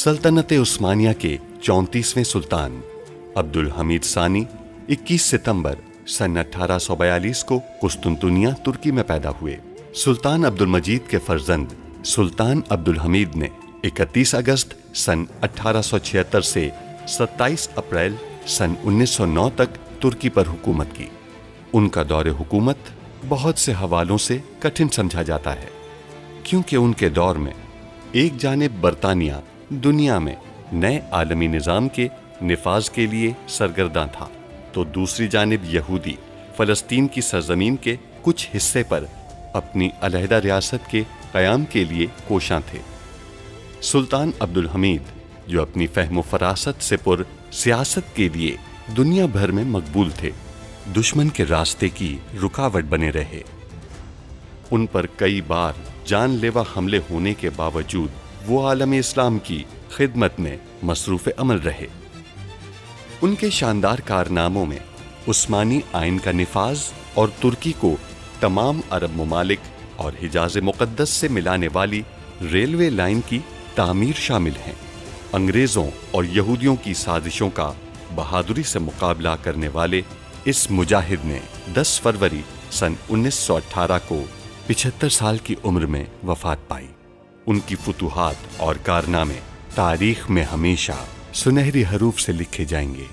सल्तनत उस्मानिया के 34वें सुल्तान अब्दुल हमीद सानी 21 सितंबर सन 1842 को कुस्तुनतुनिया तुर्की में पैदा हुए। सुल्तान अब्दुल मजीद के फर्जंद सुल्तान अब्दुल हमीद ने 31 अगस्त सन 1876 से 27 अप्रैल सन 1909 तक तुर्की पर हुकूमत की। उनका दौरे हुकूमत बहुत से हवालों से कठिन समझा जाता है, क्योंकि उनके दौर में एक जानिब बरतानिया दुनिया में नए आलमी निज़ाम के निफाज के लिए सरगर्दा था, तो दूसरी जानिब यहूदी फ़लस्तीन की सरजमीन के कुछ हिस्से पर अपनी अलहदा रियासत के क़याम के लिए कोशां थे। सुल्तान अब्दुल हमीद, जो अपनी फ़हम फ़रासत से पुर सियासत के लिए दुनिया भर में मकबूल थे, दुश्मन के रास्ते की रुकावट बने रहे। उन पर कई बार जानलेवा हमले होने के बावजूद वो आलम इस्लाम की खिदमत में मसरूफ़ अमल रहे। उनके शानदार कारनामों में उस्मानी आइन का निफाज और तुर्की को तमाम अरब ममालिक और हिजाज मुक़द्दस से मिलाने वाली रेलवे लाइन की तामीर शामिल हैं। अंग्रेज़ों और यहूदियों की साजिशों का बहादुरी से मुकाबला करने वाले इस मुजाहिद ने 10 फरवरी सन 1918 को 75 साल की उम्र में वफात पाई। उनकी फुतूहात और कारनामे तारीख में हमेशा सुनहरी हरूफ से लिखे जाएंगे।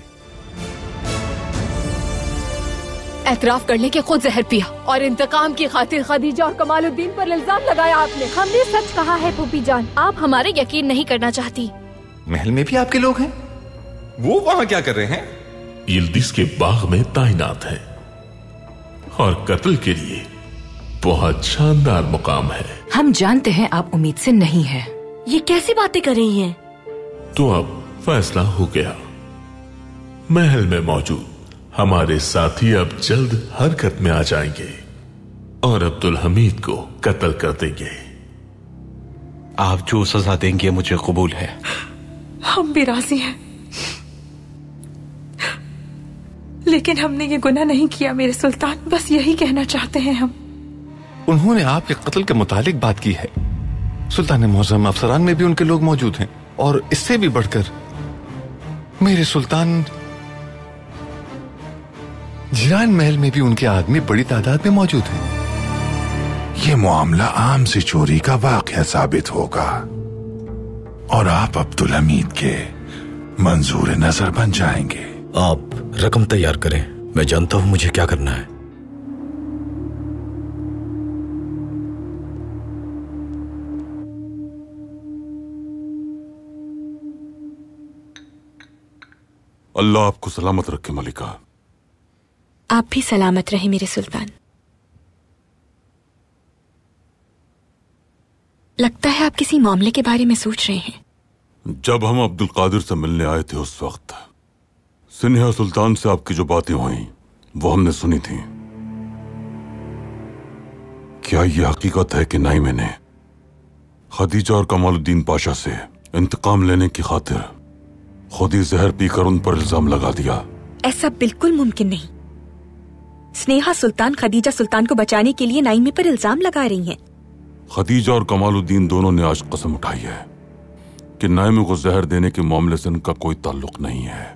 एतराफ कर ले कि खुद जहर पिया और इंतकाम की खातिर खदीजा और कमालुद्दीन पर इल्जाम लगाया आपने। हमने सच कहा है फूफी जान, आप हमारे यकीन नहीं करना चाहती। महल में भी आपके लोग हैं? वो वहां क्या कर रहे हैं? यिल्दिज के बाग में तैनात है और कत्ल के लिए बहुत शानदार मुकाम है। हम जानते हैं आप उम्मीद से नहीं है। ये कैसी बातें कर रही हैं? तो अब फैसला हो गया। महल में मौजूद हमारे साथी अब जल्द हरकत में आ जाएंगे और अब्दुल हमीद को कत्ल कर देंगे। आप जो सजा देंगे मुझे कबूल है। हम भी राजी हैं, लेकिन हमने ये गुनाह नहीं किया मेरे सुल्तान, बस यही कहना चाहते हैं हम। उन्होंने आपके कत्ल के मुतालिक बात की है। सुल्तान मौज़म अफसरान में भी उनके लोग मौजूद हैं और इससे भी बढ़कर मेरे सुल्तान जिरान महल में भी उनके आदमी बड़ी तादाद में मौजूद हैं। ये मामला आम से चोरी का वाक़या साबित होगा और आप अब्दुल हमीद के मंजूर नजर बन जाएंगे। आप रकम तैयार करें, मैं जानता हूं मुझे क्या करना है। अल्लाह आपको सलामत रखे मलिका। आप भी सलामत रहे मेरे सुल्तान। लगता है आप किसी मामले के बारे में सोच रहे हैं। जब हम अब्दुल कादिर से मिलने आए थे उस वक्त सिन्हा सुल्तान से आपकी जो बातें हुई वो हमने सुनी थी। क्या यह हकीकत है कि नाइमे ने खदीजा और कमालुद्दीन पाशा से इंतकाम लेने की खातिर खुद ही जहर पीकर उन पर इल्जाम लगा दिया? ऐसा बिल्कुल मुमकिन नहीं। स्नेहा सुल्तान खदीजा सुल्तान को बचाने के लिए नाइमे पर इल्जाम लगा रही हैं। खदीजा और कमालुद्दीन दोनों ने आज कसम उठाई है कि नाइमे को जहर देने के मामले से उनका कोई ताल्लुक नहीं है।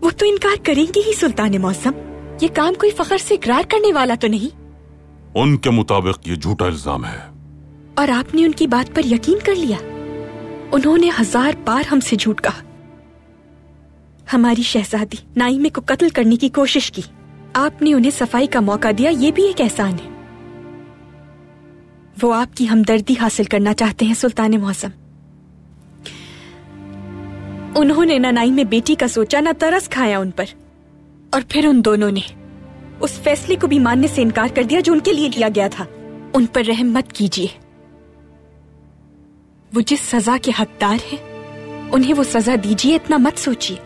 वो तो इनकार करेंगी ही सुल्तान मौसम। ये काम कोई फखर से इकरार करने वाला तो नहीं। उनके मुताबिक ये झूठा इल्जाम है। और आपने उनकी बात पर यकीन कर लिया? उन्होंने 1000 बार हमसे झूठ कहा। हमारी शहजादी नाइमे को कत्ल करने की कोशिश की, आपने उन्हें सफाई का मौका दिया, ये भी एक एहसान है। वो आपकी हमदर्दी हासिल करना चाहते हैं सुल्तान मौसम। उन्होंने न नाइमे बेटी का सोचा, न तरस खाया उन पर, और फिर उन दोनों ने उस फैसले को भी मानने से इनकार कर दिया जो उनके लिए लिया गया था। उन पर रहम मत कीजिए। वो जिस सजा के हकदार हैं, उन्हें वो सजा दीजिए, इतना मत सोचिए।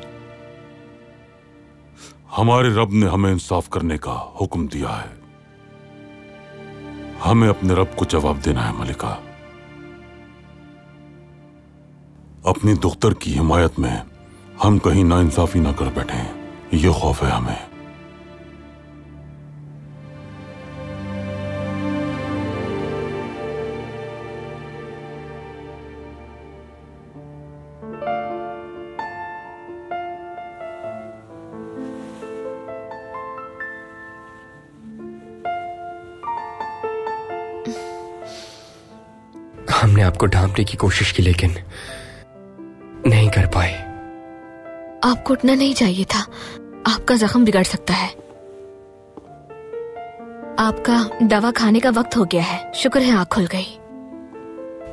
हमारे रब ने हमें इंसाफ करने का हुक्म दिया है। हमें अपने रब को जवाब देना है मलिका। अपनी दुख्तर की हिमायत में हम कहीं नाइंसाफी ना कर बैठे, ये खौफ है हमें। हमने आपको ढांपने की कोशिश की लेकिन नहीं कर पाए। आपको उठना नहीं चाहिए था, आपका जख्म बिगड़ सकता है। आपका दवा खाने का वक्त हो गया है। शुक्र है आँख खुल गई।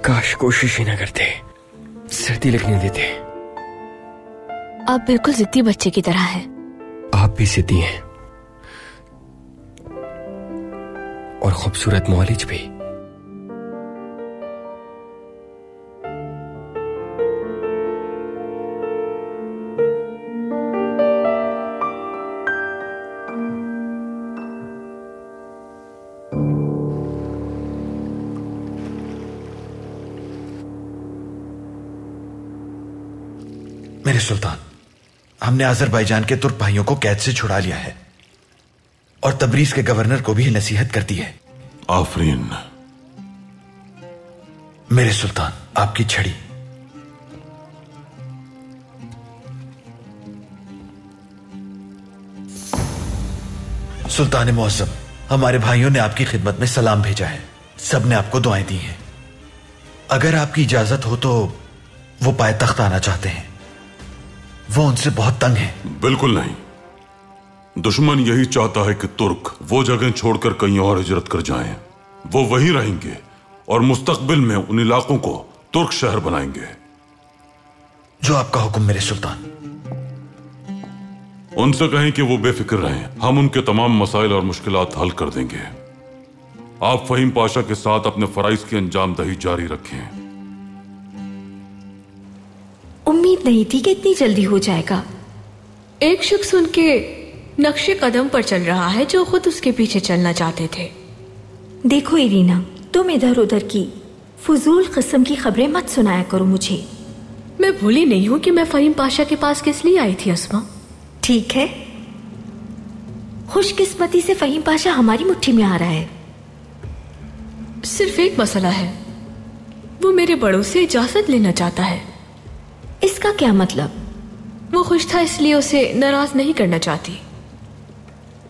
काश कोशिश ही ना करते, सर्दी लगने देते। आप बिल्कुल जिद्दी बच्चे की तरह हैं। आप भी जिद्दी हैं और खूबसूरत मौलिज भी। मेरे सुल्तान, हमने अजरबैजान के तुर्क भाइयों को कैद से छुड़ा लिया है और तबरीज के गवर्नर को भी नसीहत कर दी है। आफरीन। मेरे सुल्तान, आपकी छड़ी। सुल्तान मुअज्जम, हमारे भाइयों ने आपकी खिदमत में सलाम भेजा है। सब ने आपको दुआएं दी हैं। अगर आपकी इजाजत हो तो वो पायतख्त आना चाहते हैं। वो उनसे बहुत तंग है। बिल्कुल नहीं। दुश्मन यही चाहता है कि तुर्क वो जगह छोड़कर कहीं और हिजरत कर जाएं। वो वहीं रहेंगे और मुस्तकबिल में उन इलाकों को तुर्क शहर बनाएंगे। जो आपका हुक्म मेरे सुल्तान। उनसे कहें कि वो बेफिक्र रहें, हम उनके तमाम मसाइल और मुश्किलात हल कर देंगे। आप फहीम पाशा के साथ अपने फराइज की अंजाम दही जारी रखें। उम्मीद नहीं थी कि इतनी जल्दी हो जाएगा। एक शख्स उनके नक्शे कदम पर चल रहा है जो खुद उसके पीछे चलना चाहते थे। देखो इरीना, तुम इधर उधर की फजूल किस्म की खबरें मत सुनाया करो मुझे। मैं भूली नहीं हूं कि मैं फहीम पाशा के पास किस लिए आई थी अस्मा। ठीक है, खुशकिस्मती से फहीम पाशा हमारी मुट्ठी में आ रहा है। सिर्फ एक मसला है, वो मेरे बड़ों से इजाजत लेना चाहता है। इसका क्या मतलब? वो खुश था इसलिए उसे नाराज नहीं करना चाहती।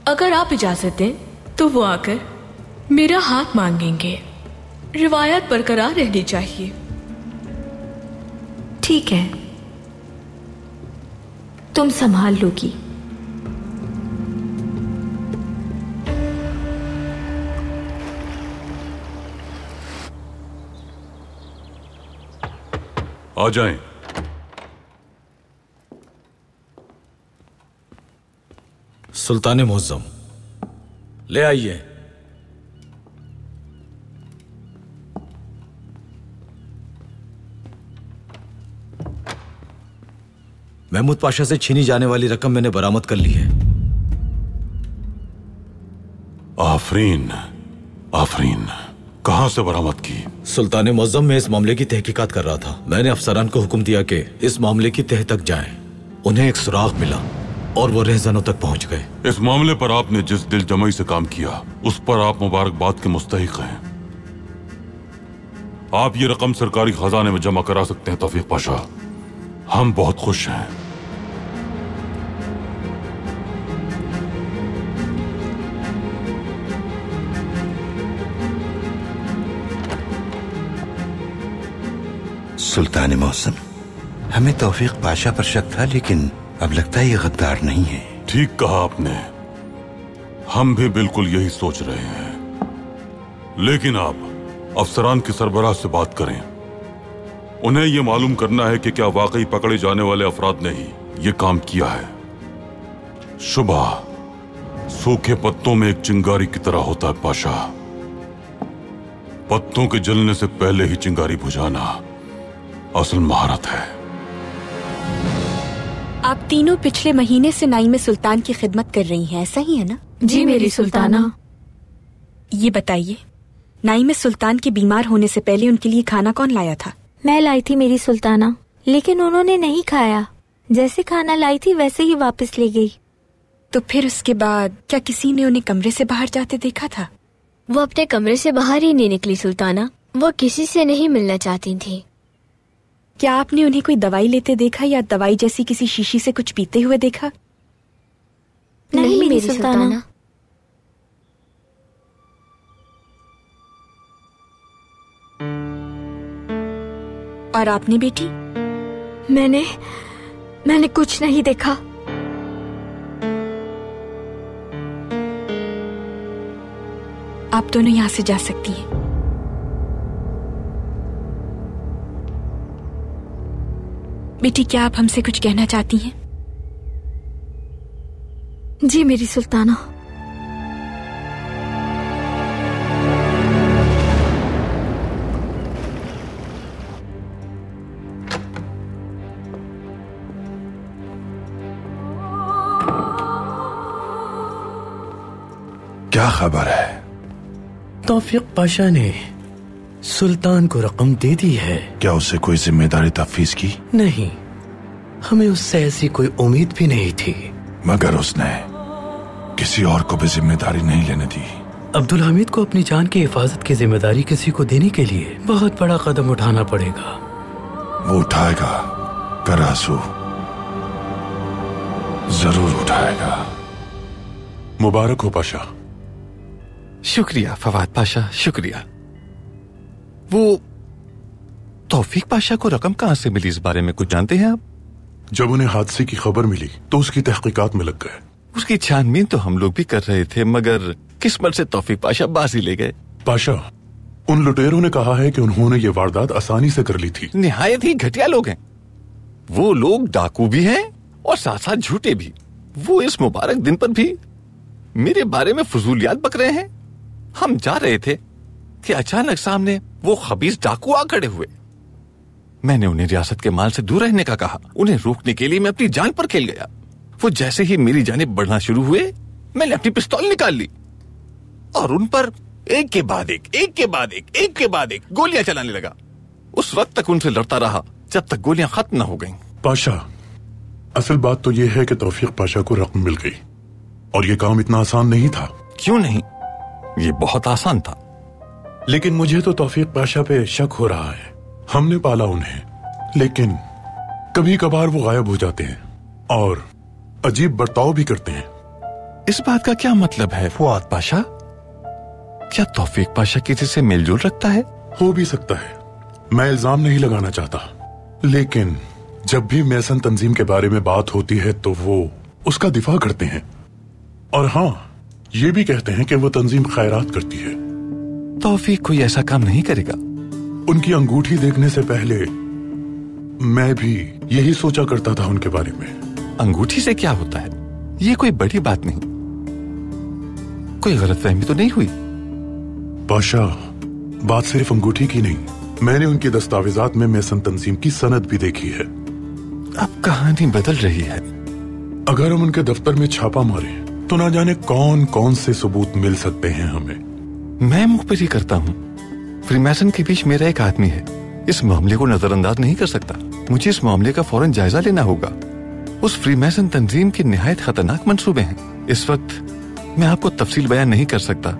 अगर आप इजाजत दें तो वो आकर मेरा हाथ मांगेंगे। रिवायत बरकरार रहनी चाहिए। ठीक है, तुम संभाल लोगी। आ जाएं। सुल्तान मुअज्जम, ले आइए। महमूद पाशा से छीनी जाने वाली रकम मैंने बरामद कर ली है। आफरीन, आफरीन। कहां से बरामद की? सुल्तान मुअज्जम, मैं इस मामले की तहकीकात कर रहा था। मैंने अफसरान को हुक्म दिया कि इस मामले की तह तक जाएं। उन्हें एक सुराग मिला और वो रहज़नों तक पहुंच गए। इस मामले पर आपने जिस दिल जमाई से काम किया उस पर आप मुबारकबाद के मुस्तहिक हैं। आप ये रकम सरकारी खजाने में जमा करा सकते हैं तौफीक पाशा। हम बहुत खुश हैं। सुल्तान मौसम, हमें तौफीक पाशा पर शक था, लेकिन अब लगता है ये गद्दार नहीं है। ठीक कहा आपने, हम भी बिल्कुल यही सोच रहे हैं। लेकिन आप अफसरान के सरबराह से बात करें। उन्हें यह मालूम करना है कि क्या वाकई पकड़े जाने वाले अफराद ने ही ये काम किया है। शुबा सूखे पत्तों में एक चिंगारी की तरह होता है पाशा। पत्तों के जलने से पहले ही चिंगारी बुझाना असल महारत है। आप तीनों पिछले महीने से नाइम सुल्तान की खिदमत कर रही हैं, ऐसा ही है ना? जी मेरी सुल्ताना। ये बताइए, नाइम सुल्तान के बीमार होने से पहले उनके लिए खाना कौन लाया था? मैं लाई थी मेरी सुल्ताना, लेकिन उन्होंने नहीं खाया। जैसे खाना लाई थी वैसे ही वापस ले गई। तो फिर उसके बाद क्या किसी ने उन्हें कमरे से बाहर जाते देखा था? वो अपने कमरे से बाहर ही नहीं निकली सुल्ताना। वो किसी से नहीं मिलना चाहती थी। क्या आपने उन्हें कोई दवाई लेते देखा या दवाई जैसी किसी शीशी से कुछ पीते हुए देखा? नहीं मेरी सुल्ताना। और आपने बेटी? मैंने कुछ नहीं देखा। आप दोनों यहाँ से जा सकती हैं। बेटी, क्या आप हमसे कुछ कहना चाहती हैं? जी मेरी सुल्ताना। क्या खबर है? तौफीक पाशा ने सुल्तान को रकम दे दी है। क्या उसे कोई जिम्मेदारी तफवीज की? नहीं, हमें उससे ऐसी कोई उम्मीद भी नहीं थी। मगर उसने किसी और को भी जिम्मेदारी नहीं लेने दी। अब्दुल हमीद को अपनी जान की हिफाजत की जिम्मेदारी किसी को देने के लिए बहुत बड़ा कदम उठाना पड़ेगा। वो उठाएगा, करासू जरूर उठाएगा। मुबारक हो पाशा। शुक्रिया फवाद पाशा, शुक्रिया। वो तौफीक पाशा को रकम कहां से मिली, इस बारे में कुछ जानते हैं आप? जब उन्हें हादसे की खबर मिली तो उसकी तहकीकात में लग गए। उसकी छानबीन तो हम लोग भी कर रहे थे, मगर किस्मत से तौफीक पाशा बाजी ले गए। पाशा, उन लुटेरों ने कहा है कि उन्होंने ये वारदात आसानी से कर ली थी। निहायत ही घटिया लोग हैं वो लोग। डाकू भी हैं और साथ साथ झूठे भी। वो इस मुबारक दिन पर भी मेरे बारे में फजूलियात बक रहे हैं। हम जा रहे थे कि अचानक सामने वो खबीस डाकू आ खड़े हुए। मैंने उन्हें रियासत के माल से दूर रहने का कहा। उन्हें रोकने के लिए मैं अपनी जान पर खेल गया। वो जैसे ही मेरी जानिब बढ़ना शुरू हुए, मैंने अपनी पिस्तौल निकाल ली और उन पर एक के बाद एक गोलियां चलाने लगा। उस वक्त तक उनसे लड़ता रहा जब तक गोलियां खत्म न हो गईं। पाशा, असल बात तो यह है कि तौफीक पाशा को रकम मिल गई और ये काम इतना आसान नहीं था। क्यों नहीं, ये बहुत आसान था। लेकिन मुझे तो तौफीक पाशा पे शक हो रहा है। हमने पाला उन्हें, लेकिन कभी कभार वो गायब हो जाते हैं और अजीब बर्ताव भी करते हैं। इस बात का क्या मतलब है फुआद पाशा? क्या तौफीक पाशा किसी से मेलजोल रखता है? हो भी सकता है, मैं इल्जाम नहीं लगाना चाहता, लेकिन जब भी मैसन तंजीम के बारे में बात होती है तो वो उसका दिफा करते हैं। और हाँ, ये भी कहते हैं कि वो तंजीम खैरात करती है। तौफीक कोई ऐसा काम नहीं करेगा। उनकी अंगूठी देखने से पहले मैं भी यही सोचा करता था उनके बारे में। अंगूठी से क्या होता है? ये कोई बड़ी बात नहीं। कोई गलतफहमी तो नहीं हुई? पाशा, बात सिर्फ अंगूठी की नहीं, मैंने उनके दस्तावेजात में मैसन तंजीम की सनद भी देखी है। अब कहानी बदल रही है। अगर हम उनके दफ्तर में छापा मारे तो ना जाने कौन कौन से सबूत मिल सकते हैं हमें। मैं मुखबिरी करता हूँ। फ्रीमैसन के बीच मेरा एक आदमी है। इस मामले को नजरअंदाज नहीं कर सकता। मुझे इस मामले का फौरन जायजा लेना होगा। उस फ्रीमैसन तंजीम के निहायत खतरनाक मंसूबे हैं। इस वक्त मैं आपको तफसील बयान नहीं कर सकता।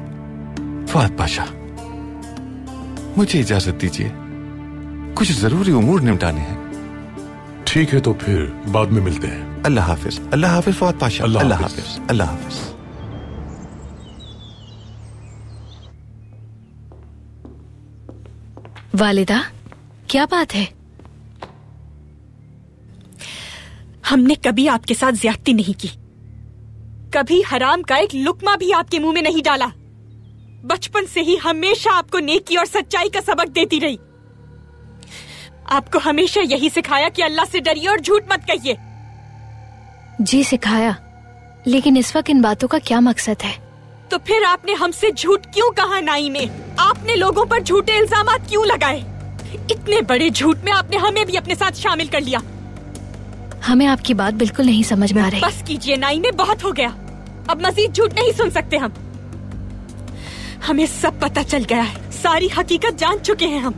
फवाद पाशा, मुझे इजाजत दीजिए, कुछ जरूरी उमूर निपटाने हैं। ठीक है, तो फिर बाद में मिलते हैं। अल्लाह हाफिज। अल्लाह हाफिज फवाद पाशा। अल्लाह हाफिज। अल्लाह हाफिज। वालिदा, क्या बात है? हमने कभी आपके साथ ज्यादती नहीं की, कभी हराम का एक लुक्मा भी आपके मुंह में नहीं डाला। बचपन से ही हमेशा आपको नेकी और सच्चाई का सबक देती रही। आपको हमेशा यही सिखाया कि अल्लाह से डरिए और झूठ मत कहिए। जी सिखाया, लेकिन इस वक्त इन बातों का क्या मकसद है? तो फिर आपने हमसे झूठ क्यों कहा नाई में? आपने लोगों पर झूठे इल्जामात क्यों लगाए? इतने बड़े झूठ में आपने हमें भी अपने साथ शामिल कर लिया। हमें आपकी बात बिल्कुल नहीं समझ में आ रही। बस कीजिए नाई में, बहुत हो गया। अब मजीद झूठ नहीं सुन सकते हम। हमें सब पता चल गया है, सारी हकीकत जान चुके हैं हम।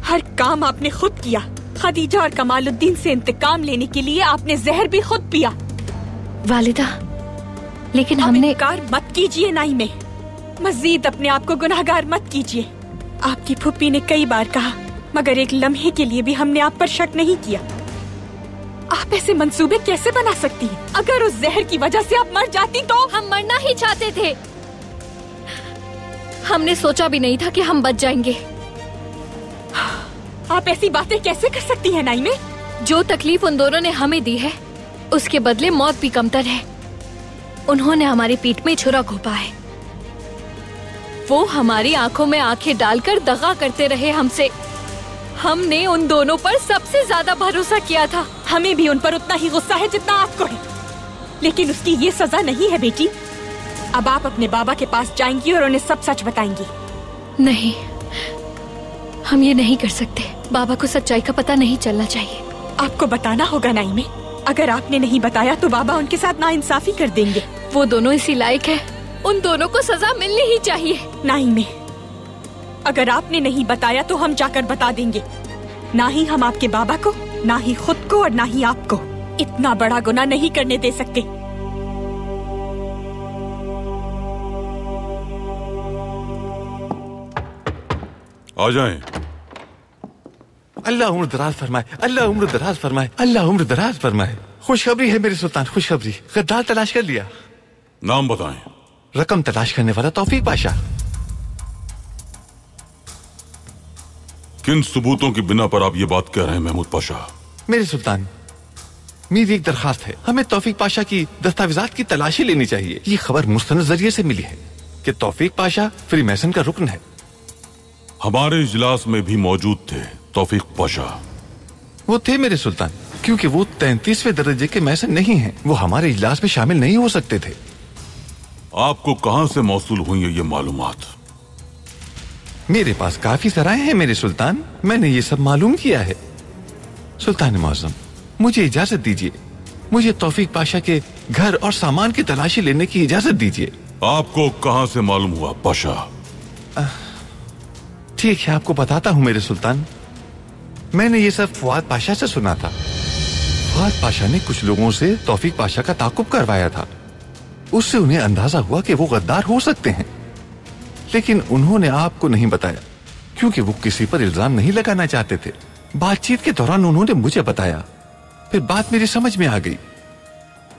हर काम आपने खुद किया। खदीजा और कमालुद्दीन से इंतकाम लेने के लिए आपने जहर भी खुद पिया। वालिदा, लेकिन हमने इनकार मत कीजिए नाई में, मजीद अपने आप को गुनाहगार मत कीजिए। आपकी फुप्पी ने कई बार कहा, मगर एक लम्हे के लिए भी हमने आप पर शक नहीं किया। आप ऐसे मंसूबे कैसे बना सकती हैं? अगर उस जहर की वजह से आप मर जाती तो? हम मरना ही चाहते थे। हमने सोचा भी नहीं था कि हम बच जाएंगे। आप ऐसी बातें कैसे कर सकती हैं नाइमे? जो तकलीफ उन दोनों ने हमें दी है उसके बदले मौत भी कमतर है। उन्होंने हमारी पीठ में छुरा घोंपा है। वो हमारी आंखों में आंखें डालकर दगा करते रहे हमसे। हमने उन दोनों पर सबसे ज्यादा भरोसा किया था। हमें भी उन पर उतना ही गुस्सा है जितना आपको है, लेकिन उसकी ये सजा नहीं है बेटी। अब आप अपने बाबा के पास जाएंगी और उन्हें सब सच बताएंगी। नहीं, हम ये नहीं कर सकते। बाबा को सच्चाई का पता नहीं चलना चाहिए। आपको बताना होगा नाइमे। अगर आपने नहीं बताया तो बाबा उनके साथ नाइंसाफी कर देंगे। वो दोनों इसी लायक है, उन दोनों को सजा मिलनी ही चाहिए। नाइमे, अगर आपने नहीं बताया तो हम जाकर बता देंगे। ना ही हम आपके बाबा को, ना ही खुद को और ना ही आपको इतना बड़ा गुनाह नहीं करने दे सकते। आ जाएं। अल्लाह उम्र दराज फरमाए, अल्लाह उम्र दराज फरमाए, अल्लाह उम्र दराज फरमाए। खुशखबरी है मेरे सुल्तान, खुशखबरी। गद्दार तलाश कर लिया। नाम बताएं। रकम तलाश करने वाला तौफीक पाशा। किन सबूतों की बिना पर आप ये बात कह रहे हैं महमूद पाशा? मेरे सुल्तान, मेरी एक दरखास्त है। हमें तौफीक पाशा की दस्तावेजात की तलाशी लेनी चाहिए। ये खबर मुस्तनद जरिए से मिली है कि तौफीक पाशा फ्रीमेसन का रुकन है। हमारे इजलास में भी मौजूद थे तौफीक पाशा। वो थे मेरे सुल्तान, क्योंकि वो 33वें दर्जे के मैसन नहीं हैं। वो हमारे इजलास में शामिल नहीं हो सकते थे। आपको कहां से मौसूल हुई है ये मालूमात? मेरे पास काफी सराहे हैं मेरे सुल्तान, मैंने ये सब मालूम किया है। सुल्तान मुअज्जम, मुझे इजाजत दीजिए। मुझे तौफीक पाशा के घर और सामान की तलाशी लेने की इजाजत दीजिए। आपको कहां से मालूम हुआ पाशा? ठीक है, आपको बताता हूँ मेरे सुल्तान। मैंने ये सब फुआद पाशा से सुना था। फुआद पाशा ने कुछ लोगों से तौफीक पाशा का ताकुब करवाया था। उससे उन्हें अंदाजा हुआ कि वो गद्दार हो सकते हैं, लेकिन उन्होंने आपको नहीं बताया क्योंकि वो किसी पर इल्जाम नहीं लगाना चाहते थे। बातचीत के दौरान उन्होंने मुझे बताया, फिर बात मेरी समझ में आ गई।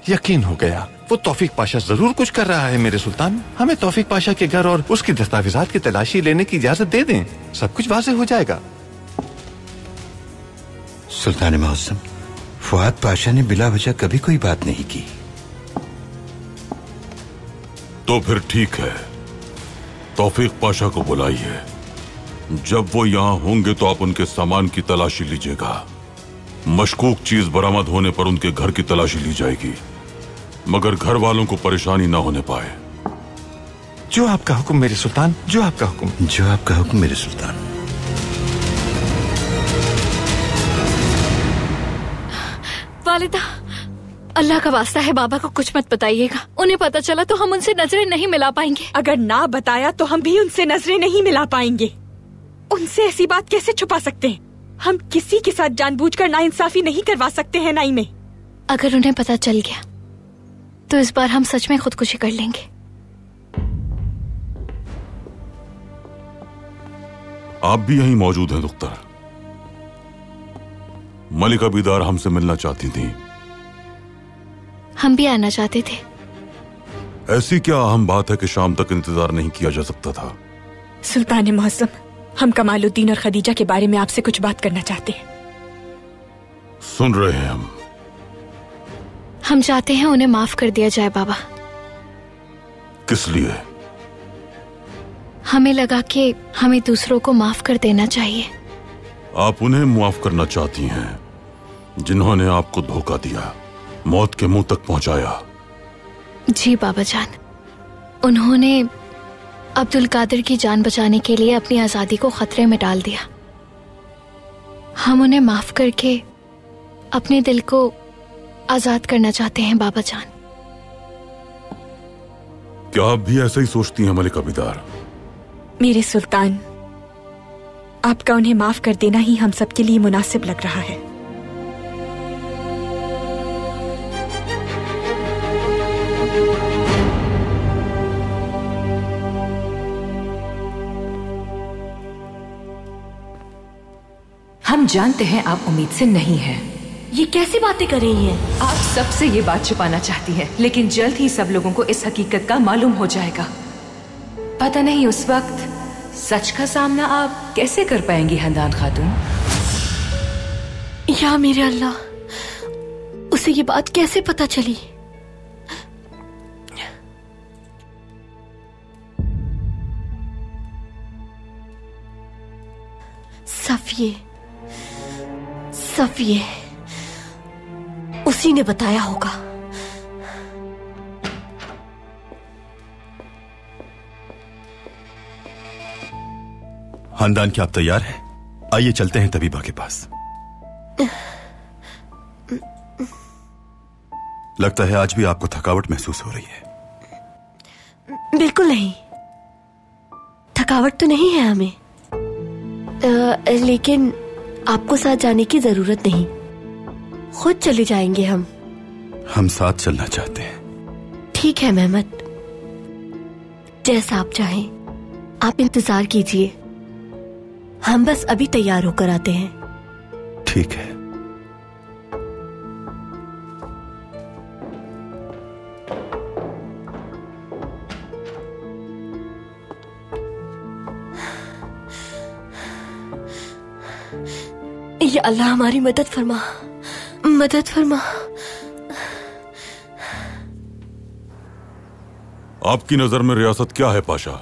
यकीन हो गया वो तौफीक पाशा जरूर कुछ कर रहा है मेरे सुल्तान। हमें तौफीक पाशा के घर और उसकी दस्तावेजात की तलाशी लेने की इजाजत दे दें, सब कुछ वाज़ेह हो जाएगा। सुल्तान मुअज्जम, फुआद पाशा ने बिला वजह कभी कोई बात नहीं की। तो फिर ठीक है, तौफीक पाशा को बुलाइए। जब वो यहाँ होंगे तो आप उनके सामान की तलाशी लीजिएगा। मशकूक चीज बरामद होने पर उनके घर की तलाशी ली जाएगी, मगर घर वालों को परेशानी ना होने पाए। जो आपका हुक्म मेरे सुल्तान, जो आपका हुक्म। जो आपका हुक्म मेरे सुल्तान। वालिदा, अल्लाह का वास्ता है बाबा को कुछ मत बताइएगा। उन्हें पता चला तो हम उनसे नजरें नहीं मिला पाएंगे। अगर ना बताया तो हम भी उनसे नजरें नहीं मिला पाएंगे। उनसे ऐसी बात कैसे छुपा सकते हैं? हम किसी के साथ जानबूझकर नाइंसाफी नहीं करवा सकते हैं नाइमे। अगर उन्हें पता चल गया तो इस बार हम सच में खुदकुशी कर लेंगे। आप भी यहीं मौजूद हैं दुख्तर। मलिका बीदार हमसे मिलना चाहती थी। हम भी आना चाहते थे। ऐसी क्या अहम बात है कि शाम तक इंतजार नहीं किया जा सकता था? सुल्तान मुअज्जम, हम कमालुद्दीन और खदीजा के बारे में आपसे कुछ बात करना चाहते हैं। सुन रहे हैं हम चाहते हैं उन्हें माफ कर दिया जाए बाबा। किस लिए? हमें लगा कि हमें दूसरों को माफ कर देना चाहिए। आप उन्हें माफ करना चाहती हैं जिन्होंने आपको धोखा दिया, मौत के मुंह तक पहुंचाया? जी बाबा जान, उन्होंने अब्दुल कादिर की जान बचाने के लिए अपनी आजादी को खतरे में डाल दिया। हम उन्हें माफ करके अपने दिल को आजाद करना चाहते हैं बाबा जान। क्या आप भी ऐसा ही सोचती हैं मलिका बीदार? मेरे सुल्तान, आपका उन्हें माफ कर देना ही हम सबके लिए मुनासिब लग रहा है। हम जानते हैं आप उम्मीद से नहीं हैं। ये कैसी बातें कर रही हैं? आप सबसे ये बात छुपाना चाहती हैं, लेकिन जल्द ही सब लोगों को इस हकीकत का मालूम हो जाएगा। पता नहीं उस वक्त सच का सामना आप कैसे कर पाएंगी हंदान खातून? या मेरे अल्लाह, उसे ये बात कैसे पता चली? सफिये, सफिये, उसी ने बताया होगा। खानदान के आप तैयार हैं? आइए चलते हैं तबीबा के पास। लगता है आज भी आपको थकावट महसूस हो रही है। बिल्कुल नहीं, थकावट तो नहीं है हमें, लेकिन आपको साथ जाने की जरूरत नहीं, खुद चले जाएंगे हम। हम साथ चलना चाहते हैं। ठीक है मेहमद, जैसा आप चाहें। आप इंतजार कीजिए, हम बस अभी तैयार होकर आते हैं। ठीक है। या अल्लाह हमारी मदद फरमा, मदद फरमा। आपकी नजर में रियासत क्या है पाशा?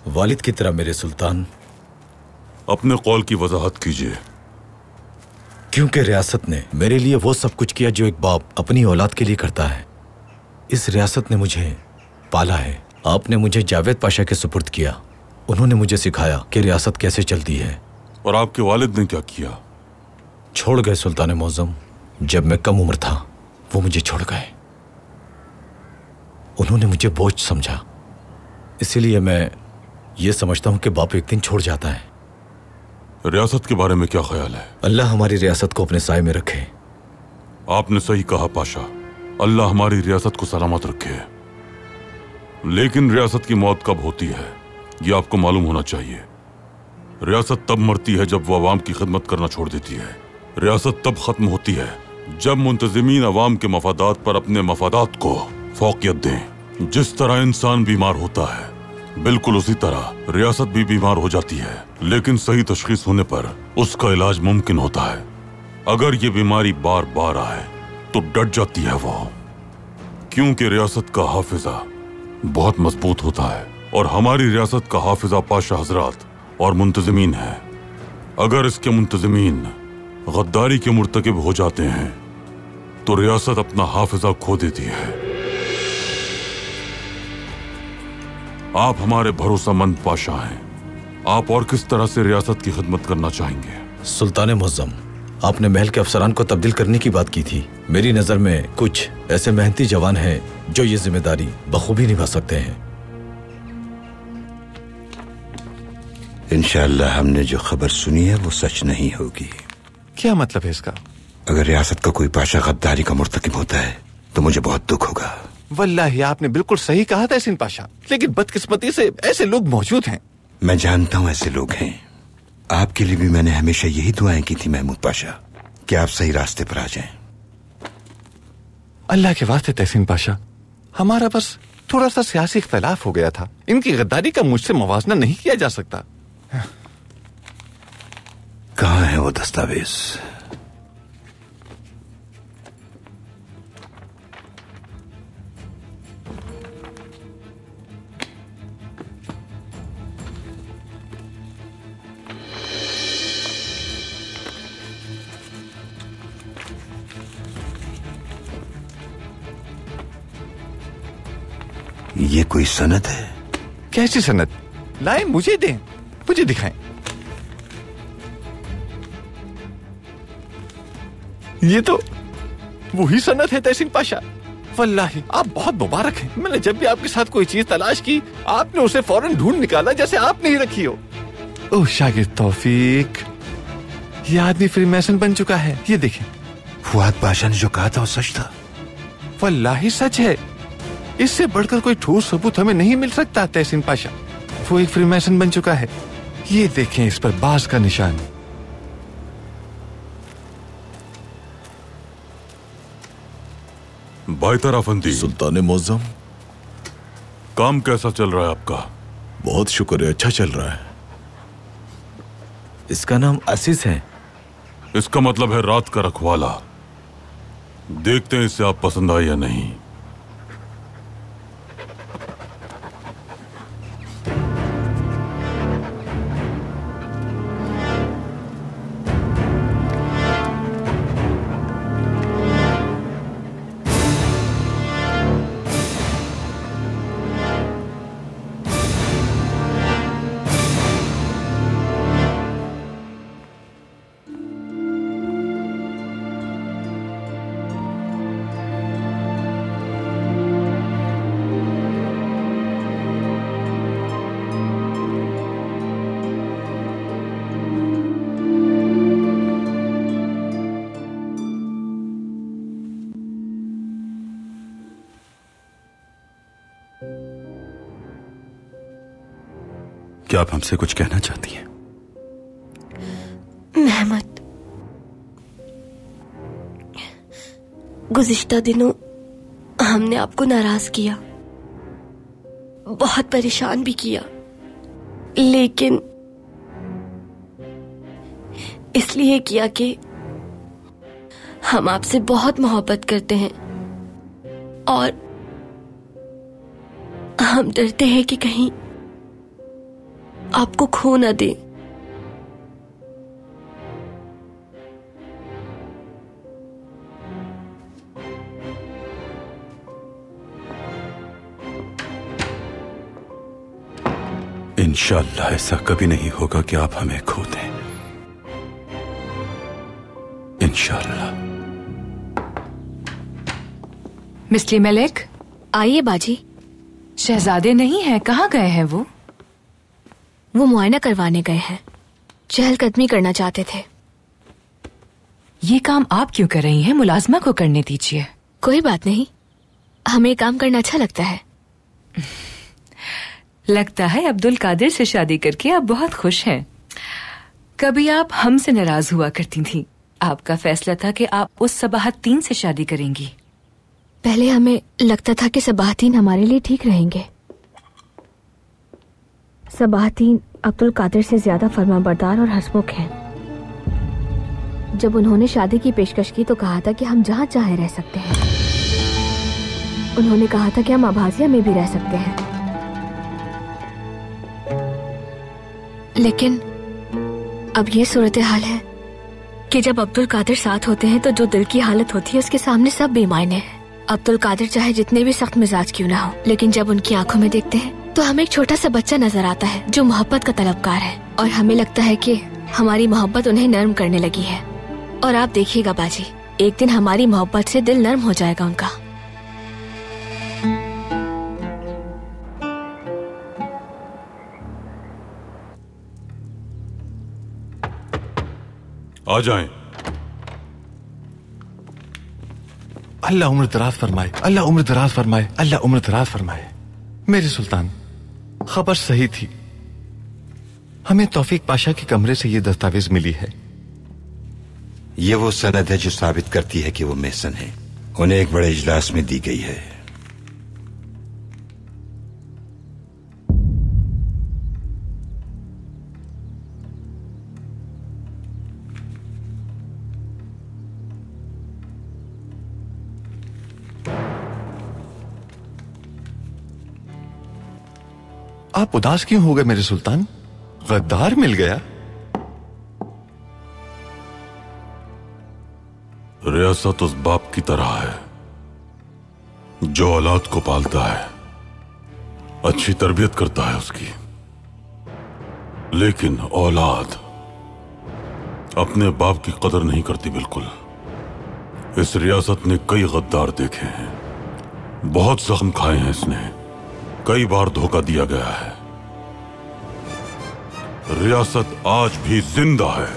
वालिद की तरह मेरे सुल्तान। अपने कौल की वजाहत कीजिए। क्योंकि रियासत ने मेरे लिए वो सब कुछ किया जो एक बाप अपनी औलाद के लिए करता है। इस रियासत ने मुझे पाला है। आपने मुझे जावेद पाशा के सुपुर्द किया। उन्होंने मुझे सिखाया कि रियासत कैसे चलती है। और आपके वालिद ने क्या किया? छोड़ गए सुल्तान मौज़म। जब मैं कम उम्र था वो मुझे छोड़ गए। उन्होंने मुझे बोझ समझा। इसीलिए मैं ये समझता हूं कि बाप एक दिन छोड़ जाता है। रियासत के बारे में क्या ख्याल है? अल्लाह हमारी रियासत को अपने साए में रखे। आपने सही कहा पाशा, अल्लाह हमारी रियासत को सलामत रखे। लेकिन रियासत की मौत कब होती है ये आपको मालूम होना चाहिए। रियासत तब मरती है जब वो अवाम की खिदमत करना छोड़ देती है। रियासत तब खत्म होती है जब मुंतजिमीन अवाम के मफादात पर अपने मफादात को फौकियत दें। जिस तरह इंसान बीमार होता है, बिल्कुल उसी तरह रियासत भी बीमार हो जाती है, लेकिन सही तशखीस होने पर उसका इलाज मुमकिन होता है। अगर ये बीमारी बार बार आए तो डट जाती है वो, क्योंकि रियासत का हाफिजा बहुत मजबूत होता है और हमारी रियासत का हाफिजा पाशा हजरात और मुंतजिमीन है। अगर इसके मुंतजिमीन गद्दारी के मुर्तकिब हो जाते हैं तो रियासत अपना हाफिजा खो देती है। आप हमारे भरोसामंद पाशा हैं। आप और किस तरह से रियासत की खिदमत करना चाहेंगे? सुल्तान मुअज्जम, आपने महल के अफसरान को तब्दील करने की बात की थी। मेरी नजर में कुछ ऐसे मेहनती जवान हैं जो ये जिम्मेदारी बखूबी निभा सकते हैं। इंशाअल्लाह हमने जो खबर सुनी है वो सच नहीं होगी। क्या मतलब है इसका? अगर रियासत का कोई पाशा गद्दारी का मुर्तकिब होता है तो मुझे बहुत दुख होगा। वल्लाही आपने बिल्कुल सही कहा था तहसीन पाशा, लेकिन बदकिस्मती से ऐसे लोग मौजूद हैं। मैं जानता हूँ ऐसे लोग हैं। आपके लिए भी मैंने हमेशा यही दुआएं की थी महमूद पाशा कि आप सही रास्ते पर आ जाएं। अल्लाह के वास्ते तहसीन पाशा, हमारा बस थोड़ा सा सियासी इख्तलाफ हो गया था। इनकी गद्दारी का मुझसे मुवाजना नहीं किया जा सकता। कहाँ है वो दस्तावेज? ये कोई सनद है? कैसी सनद? लाए मुझे दें, मुझे दिखाएं। ये तो वही सनद है तहसीन पाशा। वल्लाही आप बहुत मुबारक हैं। मैंने जब भी आपके साथ कोई चीज तलाश की, आपने उसे फौरन ढूंढ निकाला जैसे आपने ही रखी हो। ओह शागिर्द तौफीक, ये आदमी फ्रीमेसन बन चुका है। ये देखें। फुआद पाशा ने जो कहा था वो सच था। वल्लाही सच है। इससे बढ़कर कोई ठोस सबूत हमें नहीं मिल सकता तहसीन पाशा। वो एक फ्रीमेसन बन चुका है। ये देखें, इस पर बाज का निशान। बाइतर अफंदी। सुल्तान मुअज्जम, काम कैसा चल रहा है आपका? बहुत शुक्र है, अच्छा चल रहा है। इसका नाम असीस है। इसका मतलब है रात का रखवाला। देखते हैं इसे आप पसंद आए या नहीं। क्या आप हमसे कुछ कहना चाहती हैं? मेहमत, गुज़िश्ता दिनों हमने आपको नाराज किया, बहुत परेशान भी किया, लेकिन इसलिए किया कि हम आपसे बहुत मोहब्बत करते हैं और हम डरते हैं कि कहीं आपको खो ना दे। इंशाअल्लाह ऐसा कभी नहीं होगा कि आप हमें खो दें। इंशाअल्लाह। मिस्ली मलिक, आइए बाजी। शहजादे नहीं है, कहाँ गए हैं वो? वो मुआयना करवाने गए हैं, चहलकदमी करना चाहते थे। ये काम आप क्यों कर रही हैं? मुलाजमा को करने दीजिए। कोई बात नहीं, हमें काम करना अच्छा लगता है। लगता है अब्दुल कादिर से शादी करके आप बहुत खुश हैं। कभी आप हमसे नाराज हुआ करती थीं। आपका फैसला था कि आप उस सबाहतीन से शादी करेंगी। पहले हमें लगता था कि सबाहतीन हमारे लिए ठीक रहेंगे। सबाहतीन अब्दुल कादिर से ज्यादा फरमाबरदार और हंसमुख हैं। जब उन्होंने शादी की पेशकश की तो कहा था कि हम जहां चाहे रह सकते हैं। उन्होंने कहा था कि हम आभासिया में भी रह सकते हैं। लेकिन अब ये सूरत हाल है कि जब अब्दुल कादिर साथ होते हैं तो जो दिल की हालत होती है उसके सामने सब बेमायने हैं। अब्दुल कादिर चाहे जितने भी सख्त मिजाज क्यों ना हो, लेकिन जब उनकी आंखों में देखते हैं तो हमें एक छोटा सा बच्चा नजर आता है जो मोहब्बत का तलबगार है, और हमें लगता है कि हमारी मोहब्बत उन्हें नर्म करने लगी है। और आप देखिएगा बाजी, एक दिन हमारी मोहब्बत से दिल नर्म हो जाएगा उनका। आ जाएं। अल्लाह उम्र दराज फरमाए, अल्लाह उम्र दराज फरमाए, अल्लाह उम्र दराज फरमाए। मेरे सुल्तान, खबर सही थी। हमें तौफीक पाशा के कमरे से ये दस्तावेज मिली है। ये वो सनद है जो साबित करती है कि वो मेसन है। उन्हें एक बड़े इजलास में दी गई है। आप उदास क्यों हो गए मेरे सुल्तान? गद्दार मिल गया? रियासत उस बाप की तरह है जो औलाद को पालता है, अच्छी तरबियत करता है उसकी, लेकिन औलाद अपने बाप की कदर नहीं करती बिल्कुल। इस रियासत ने कई गद्दार देखे हैं, बहुत जख्म खाए हैं इसने, कई बार धोखा दिया गया है। रियासत आज भी जिंदा है,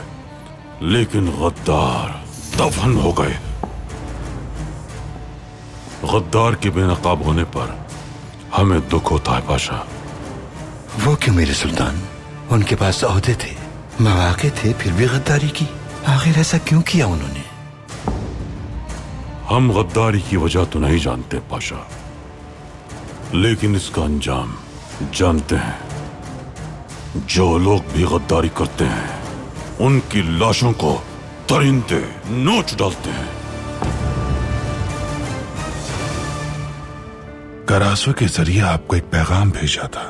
लेकिन गद्दार दफन हो गए। गद्दार के बेनकाब होने पर हमें दुख होता है पाशा। वो क्यों मेरे सुल्तान? उनके पास ओहदे थे, मौके थे, फिर भी गद्दारी की। आखिर ऐसा क्यों किया उन्होंने? हम गद्दारी की वजह तो नहीं जानते पाशा, लेकिन इसका अंजाम जानते हैं। जो लोग भी गद्दारी करते हैं उनकी लाशों को दरिंदे नोच डालते हैं। करासो के जरिए आपको एक पैगाम भेजा था।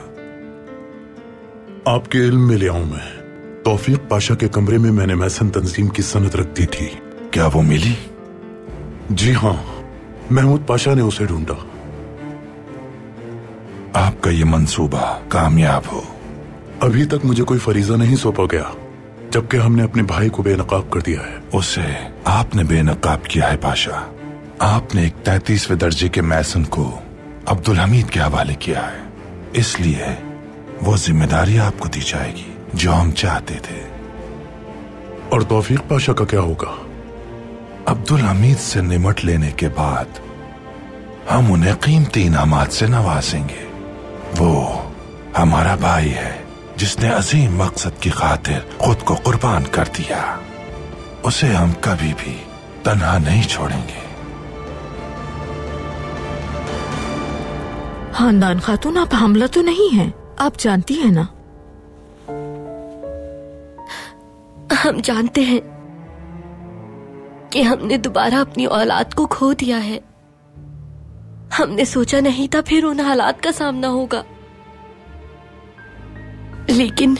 आपके इल्म में ले आऊं मैं। तौफीक पाशा के कमरे में मैंने मैसन तंजीम की सनद रख दी थी। क्या वो मिली? जी हाँ, महमूद पाशा ने उसे ढूंढा। आपका ये मंसूबा कामयाब हो। अभी तक मुझे कोई फरीजा नहीं सौंपा गया, जबकि हमने अपने भाई को बेनकाब कर दिया है। उसे आपने बेनकाब किया है पाशा। आपने एक 33वें दर्जे के मैसन को अब्दुल हमीद के हवाले किया है, इसलिए वो जिम्मेदारी आपको दी जाएगी जो हम चाहते थे। और तौफीक पाशा का क्या होगा? अब्दुल हमीद से निमट लेने के बाद हम उन्हें कीमती इनामात से नवाजेंगे। वो हमारा भाई है जिसने अजीम मकसद की खातिर खुद को कुर्बान कर दिया। उसे हम कभी भी तन्हा नहीं छोड़ेंगे। खानदान खातून, आप हमला तो नहीं हैं, आप जानती हैं ना? हम जानते हैं कि हमने दोबारा अपनी औलाद को खो दिया है। हमने सोचा नहीं था फिर उन हालात का सामना होगा, लेकिन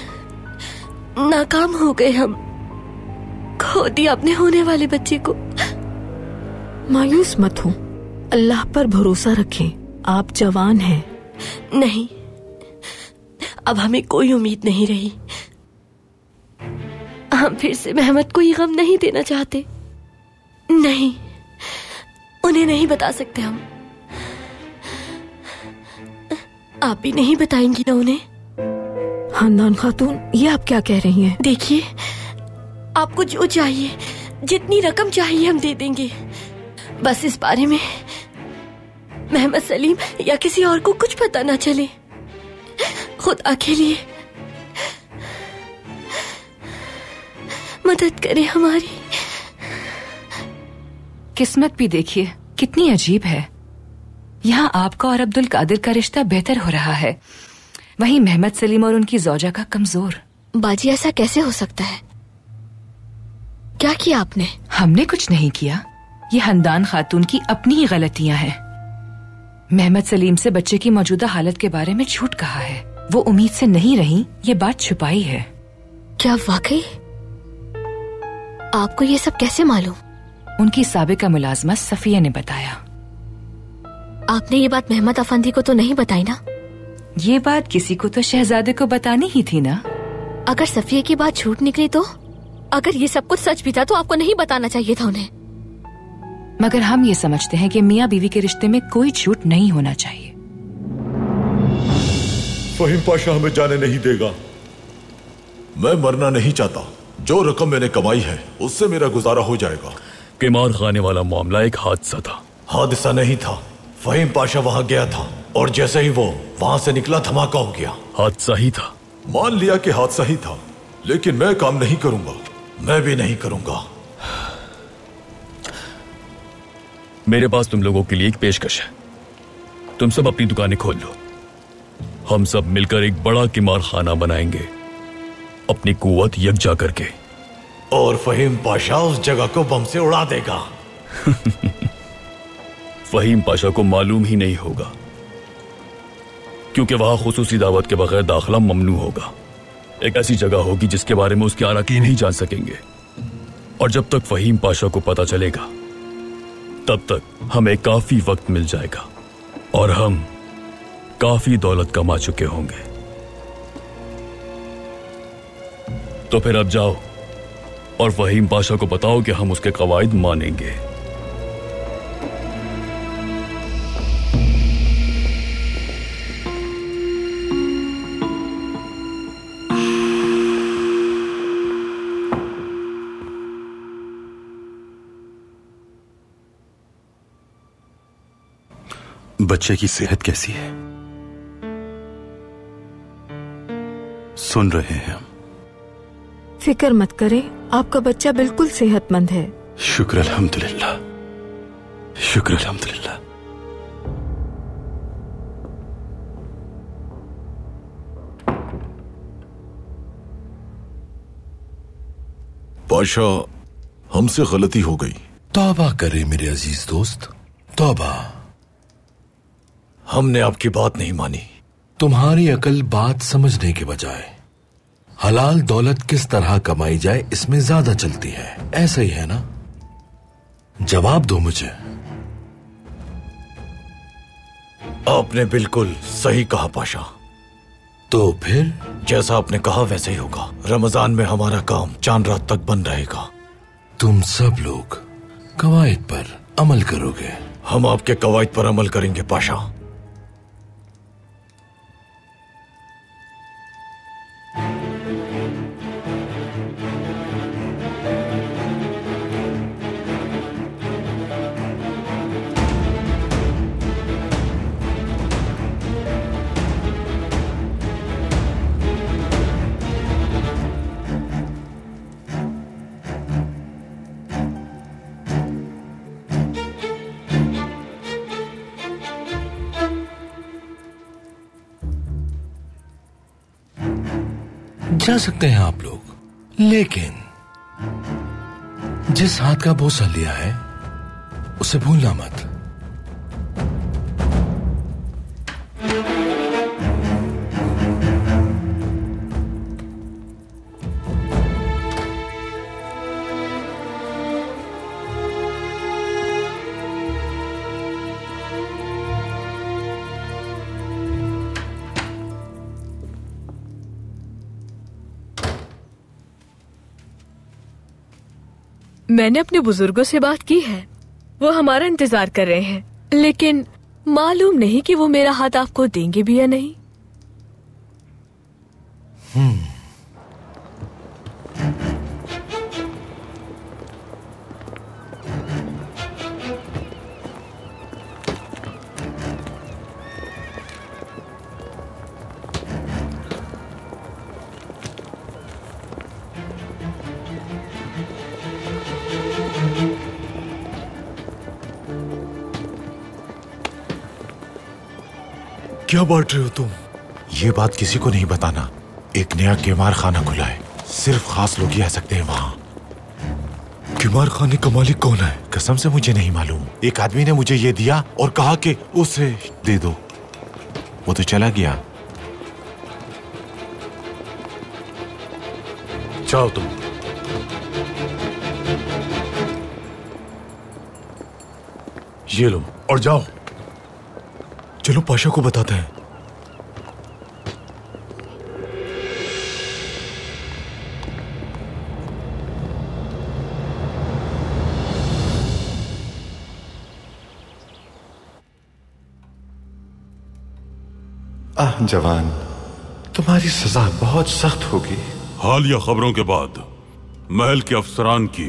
नाकाम हो गए। हम खो दिया अपने होने वाले बच्चे को। मायूस मत हो, अल्लाह पर भरोसा रखें। आप जवान हैं। नहीं, अब हमें कोई उम्मीद नहीं रही। हम फिर से मेहमद को ये गम नहीं देना चाहते। नहीं, उन्हें नहीं बता सकते हम। आप भी नहीं बताएंगी ना उन्हें? खानदान खातून, ये आप क्या कह रही हैं? देखिए, आपको जो चाहिए, जितनी रकम चाहिए हम दे देंगे। बस इस बारे में मोहम्मद सलीम या किसी और को कुछ पता ना चले। खुदा के लिए मदद करे हमारी। किस्मत भी देखिए कितनी अजीब है। यहाँ आपका और अब्दुल कादिर का रिश्ता बेहतर हो रहा है, वहीं मोहम्मद सलीम और उनकी जौजा का कमजोर। बाजी, ऐसा कैसे हो सकता है? क्या किया आपने? हमने कुछ नहीं किया, ये हंदान खातून की अपनी ही गलतियां हैं। मोहम्मद सलीम से बच्चे की मौजूदा हालत के बारे में झूठ कहा है। वो उम्मीद से नहीं रही, ये बात छुपाई है। क्या वाकई? आपको ये सब कैसे मालूम? उनकी साबिका मुलाजमा सफिया ने बताया। आपने ये बात मोहम्मद अफंदी को तो नहीं बताई ना? ये बात किसी को तो शहजादे को बतानी ही थी ना। अगर सफिया की बात झूठ निकली तो? अगर ये सब कुछ सच भी था तो आपको नहीं बताना चाहिए था उन्हें। मगर हम ये समझते हैं कि मियाँ बीवी के रिश्ते में कोई झूठ नहीं होना चाहिए। फहीम पाशा हमें जाने नहीं देगा। मैं मरना नहीं चाहता। जो रकम मैंने कमाई है उससे मेरा गुजारा हो जाएगा। किमार खाने वाला मामला एक हादसा था। हादसा नहीं था, फहीम पाशा वहां गया था और जैसे ही वो वहां से निकला धमाका हो गया। हादसा ही था। मान लिया कि हादसा ही था, लेकिन मैं काम नहीं करूंगा। मैं भी नहीं करूंगा। मेरे पास तुम लोगों के लिए एक पेशकश है। तुम सब अपनी दुकानें खोल लो। हम सब मिलकर एक बड़ा किमार खाना बनाएंगे, अपनी कुव्वत यकजा करके। और फहीम पाशा उस जगह को बम से उड़ा देगा। फहीम पाशा को मालूम ही नहीं होगा, क्योंकि वहां खुसूसी दावत के बगैर दाखिला ममनू होगा। एक ऐसी जगह होगी जिसके बारे में उसके अराकीन नहीं जान सकेंगे। और जब तक फहीम पाशा को पता चलेगा तब तक हमें काफी वक्त मिल जाएगा और हम काफी दौलत कमा चुके होंगे। तो फिर अब जाओ और फहीम पाशा को बताओ कि हम उसके कवायद मानेंगे। बच्चे की सेहत कैसी है? सुन रहे हैं हम। फिक्र मत करें, आपका बच्चा बिल्कुल सेहतमंद है। शुक्र अल्हम्दुलिल्लाह, शुक्र अल्हम्दुलिल्लाह। पाशा, हमसे गलती हो गई। तौबा करे मेरे अजीज दोस्त, तौबा। हमने आपकी बात नहीं मानी। तुम्हारी अकल बात समझने के बजाय हलाल दौलत किस तरह कमाई जाए इसमें ज्यादा चलती है। ऐसा ही है ना? जवाब दो मुझे। आपने बिल्कुल सही कहा पाशा। तो फिर जैसा आपने कहा वैसे ही होगा। रमजान में हमारा काम चांद रात तक बंद रहेगा। तुम सब लोग कवायद पर अमल करोगे? हम आपके कवायद पर अमल करेंगे पाशा। जा सकते हैं आप लोग, लेकिन जिस हाथ का बोसा लिया है उसे भूलना मत। मैंने अपने बुजुर्गों से बात की है, वो हमारा इंतजार कर रहे हैं, लेकिन मालूम नहीं कि वो मेरा हाथ आपको देंगे भी या नहीं। क्या बांट रहे हो तुम? ये बात किसी को नहीं बताना। एक नया किमार खाना खुला है, सिर्फ खास लोग ही आ सकते हैं वहां। किमार खाने का मालिक कौन है? कसम से मुझे नहीं मालूम। एक आदमी ने मुझे ये दिया और कहा कि उसे दे दो। वो तो चला गया। जाओ तुम। ये लो और जाओ। चलो पाशा को बताते हैं। जवान, तुम्हारी सजा बहुत सख्त होगी। हालिया खबरों के बाद महल के अफसरान की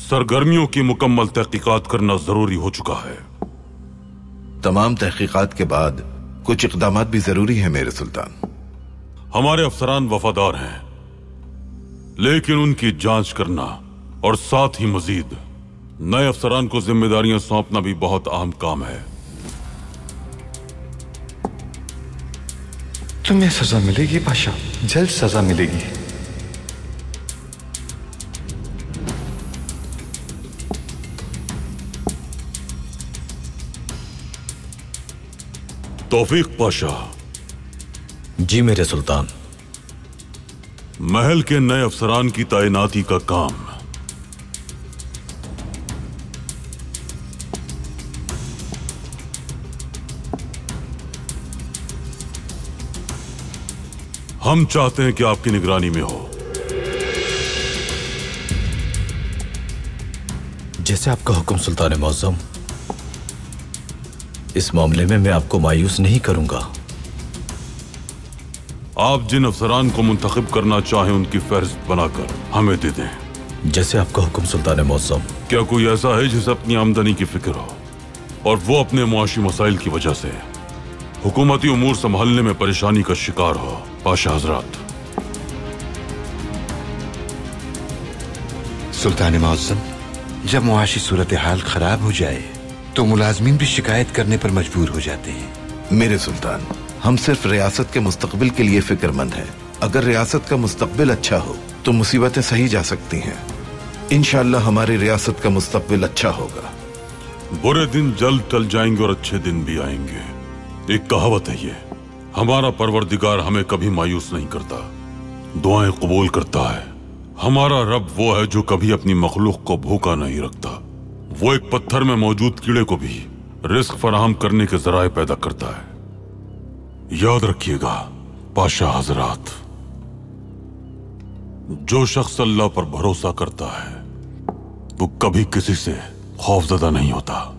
सरगर्मियों की मुकम्मल तहकीकात करना जरूरी हो चुका है। तमाम तहकीकात के बाद कुछ इक़दामात भी जरूरी है मेरे सुल्तान। हमारे अफसरान वफादार हैं, लेकिन उनकी जांच करना और साथ ही मजीद नए अफसरान को जिम्मेदारियां सौंपना भी बहुत अहम काम है। तुम्हें सजा मिलेगी पाशा, जल्द सजा मिलेगी। तौफीक पाशा। जी मेरे सुल्तान। महल के नए अफसरान की तैनाती का काम हम चाहते हैं कि आपकी निगरानी में हो। जैसे आपका हुक्म सुल्तान मौज़म। इस मामले में मैं आपको मायूस नहीं करूंगा। आप जिन अफसरान को मुंतखब करना चाहें उनकी फहरिस्त बनाकर हमें दे दें। जैसे आपका हुक्म सुल्तान मौज़म। क्या कोई ऐसा है जिसे अपनी आमदनी की फिक्र हो और वो अपने मुआशी मसाइल की वजह से हुकूमती उमूर संभालने में परेशानी का शिकार हो? पाशा हजरात। सुल्तान मौज़म, जब मुआशी सूरत हाल खराब हो जाए तो मुलाजमीन भी शिकायत करने पर मजबूर हो जाते हैं। मेरे सुल्तान, हम सिर्फ रियासत के मुस्तकबिल के लिए फिक्रमंद हैं। अगर रियासत का मुस्तकबिल अच्छा हो तो मुसीबतें सही जा सकती हैं। इंशाअल्लाह हमारी रियासत का मुस्तकबिल अच्छा होगा। बुरे दिन जल्द टल जाएंगे और अच्छे दिन भी आएंगे। एक कहावत है ये, हमारा परवरदिगार हमें कभी मायूस नहीं करता, दुआएं कबूल करता है। हमारा रब वो है जो कभी अपनी मखलूक को भूखा नहीं रखता। वो एक पत्थर में मौजूद कीड़े को भी रिस्क फराहम करने के जराए पैदा करता है। याद रखिएगा पाशाह हजरात, जो शख्स अल्लाह पर भरोसा करता है वो कभी किसी से खौफजदा नहीं होता।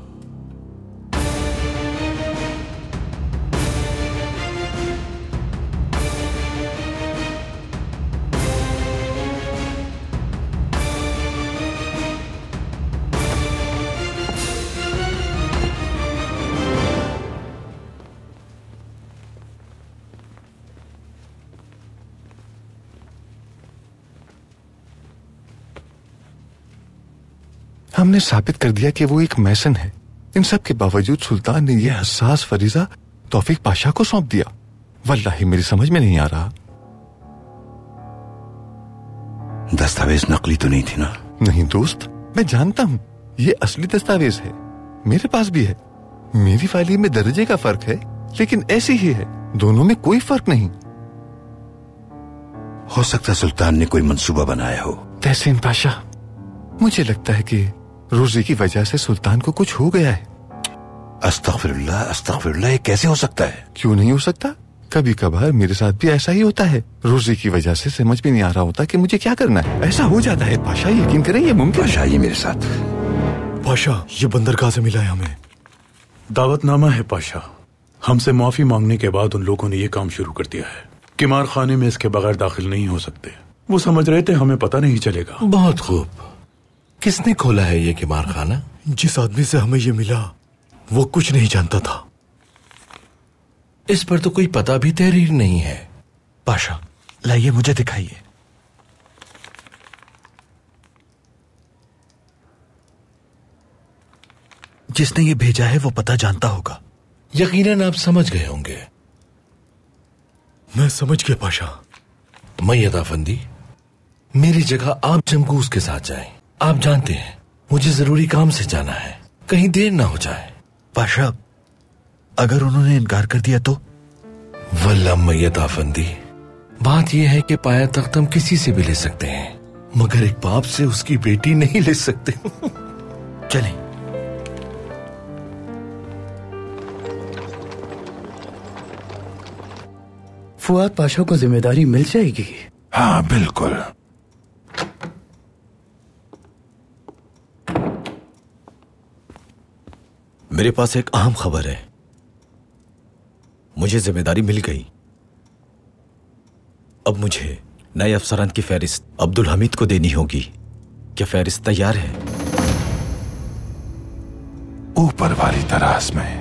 हमने साबित कर दिया कि वो एक मैसन है। इन सब के बावजूद सुल्तान ने यह हसास फरीजा तौफीक पाशा को सौंप दिया। वल्लाही मेरी समझ में नहीं आ रहा। दस्तावेज नकली तो नहीं थी ना? नहीं दोस्त, मैं जानता हूँ ये असली दस्तावेज है, मेरे पास भी है। मेरी फाइली में दर्जे का फर्क है, लेकिन ऐसी ही है, दोनों में कोई फर्क नहीं। हो सकता सुल्तान ने कोई मंसूबा बनाया हो। तहसीन पाशा, मुझे लगता है कि रोजी की वजह से सुल्तान को कुछ हो गया है। अस्तगफिरुल्लाह, अस्तगफिरुल्लाह, ये कैसे हो सकता है? क्यों नहीं हो सकता? कभी कभार मेरे साथ भी ऐसा ही होता है। रोजी की वजह से समझ में नहीं आ रहा होता कि मुझे क्या करना है। ऐसा हो जाता है पाशा, यकीन करें ये मुमकिन है। पाशा, ये मेरे साथ। पाशा, ये बंदरगाह से मिला है हमें। दावतनामा है पाशा। हमसे माफी मांगने के बाद उन लोगों ने ये काम शुरू कर दिया है। किमार खाने में इसके बगैर दाखिल नहीं हो सकते। वो समझ रहे थे हमें पता नहीं चलेगा। बहुत खूब। किसने खोला है ये किमार खाना? जिस आदमी से हमें ये मिला वो कुछ नहीं जानता था। इस पर तो कोई पता भी तहरीर नहीं है। पाशा, लाइए मुझे दिखाइए। जिसने ये भेजा है वो पता जानता होगा। यकीनन आप समझ गए होंगे। मैं समझ गया पाशा। मैयद आफंदी, मेरी जगह आप जमगूस के साथ जाएं। आप जानते हैं मुझे जरूरी काम से जाना है, कहीं देर ना हो जाए। पाशा, अगर उन्होंने इनकार कर दिया तो? वल्लाह मैयद आफंदी, बात यह है कि पाया तख्त हम किसी से भी ले सकते हैं, मगर एक बाप से उसकी बेटी नहीं ले सकते। चलें। फुआद पाशा को जिम्मेदारी मिल जाएगी? हाँ बिल्कुल। मेरे पास एक अहम खबर है। मुझे जिम्मेदारी मिल गई। अब मुझे नए अफसरान की फहरिस्त अब्दुल हमीद को देनी होगी। क्या फहरिस्त तैयार है? ऊपर वाली दराज में।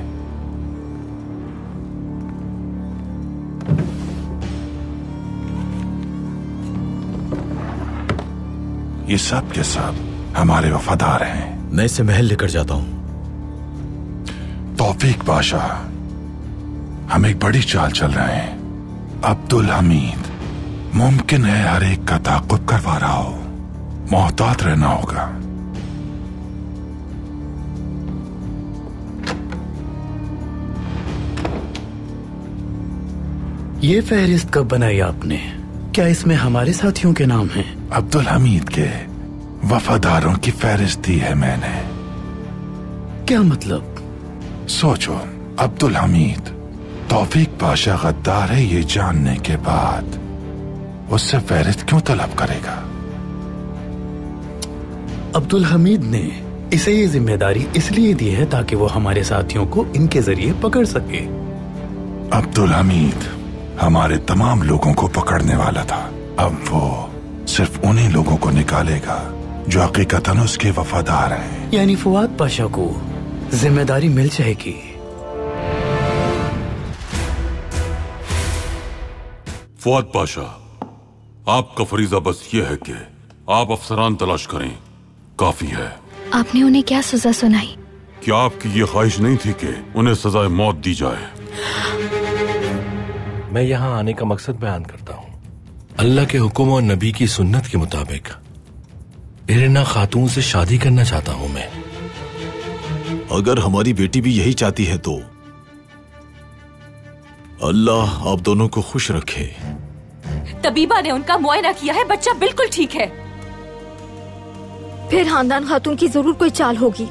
ये सब के सब हमारे वफादार हैं। मैं इसे महल लेकर जाता हूं। तौफीक पाशा, हम एक बड़ी चाल चल रहे हैं। अब्दुल हमीद मुमकिन है हर एक का ताक़ुब करवा रहा हो। मोहतात रहना होगा। ये फहरिस्त कब बनाई आपने? क्या इसमें हमारे साथियों के नाम हैं? अब्दुल हमीद के वफादारों की फहरिस्त दी है मैंने। क्या मतलब? सोचो, अब्दुल हमीद तौफीक पाशा गद्दार है ये जानने के बाद उससे फहरिस्त क्यों तलब करेगा? अब्दुल हमीद ने इसे ये जिम्मेदारी इसलिए दी है ताकि वो हमारे साथियों को इनके जरिए पकड़ सके। अब्दुल हमीद हमारे तमाम लोगों को पकड़ने वाला था। अब वो सिर्फ उन्हीं लोगों को निकालेगा जो हकीकतन उसके वफादार हैं। यानी फुआद पाशा को जिम्मेदारी मिल जाएगी। फुआद पाशा, आपका फरीजा बस ये है कि आप अफसरान तलाश करें, काफी है। आपने उन्हें क्या सजा सुनाई? क्या आपकी ये ख्वाहिश नहीं थी कि उन्हें सजाए मौत दी जाए? मैं यहाँ आने का मकसद बयान करता हूँ। अल्लाह के हुक्म और नबी की सुन्नत के मुताबिक इरिना खातून से शादी करना चाहता हूं मैं। अगर हमारी बेटी भी यही चाहती है तो अल्लाह आप दोनों को खुश रखे। तबीबा ने उनका मुआयना किया है, बच्चा बिल्कुल ठीक है। फिर खानदान खातून की जरूर कोई चाल होगी।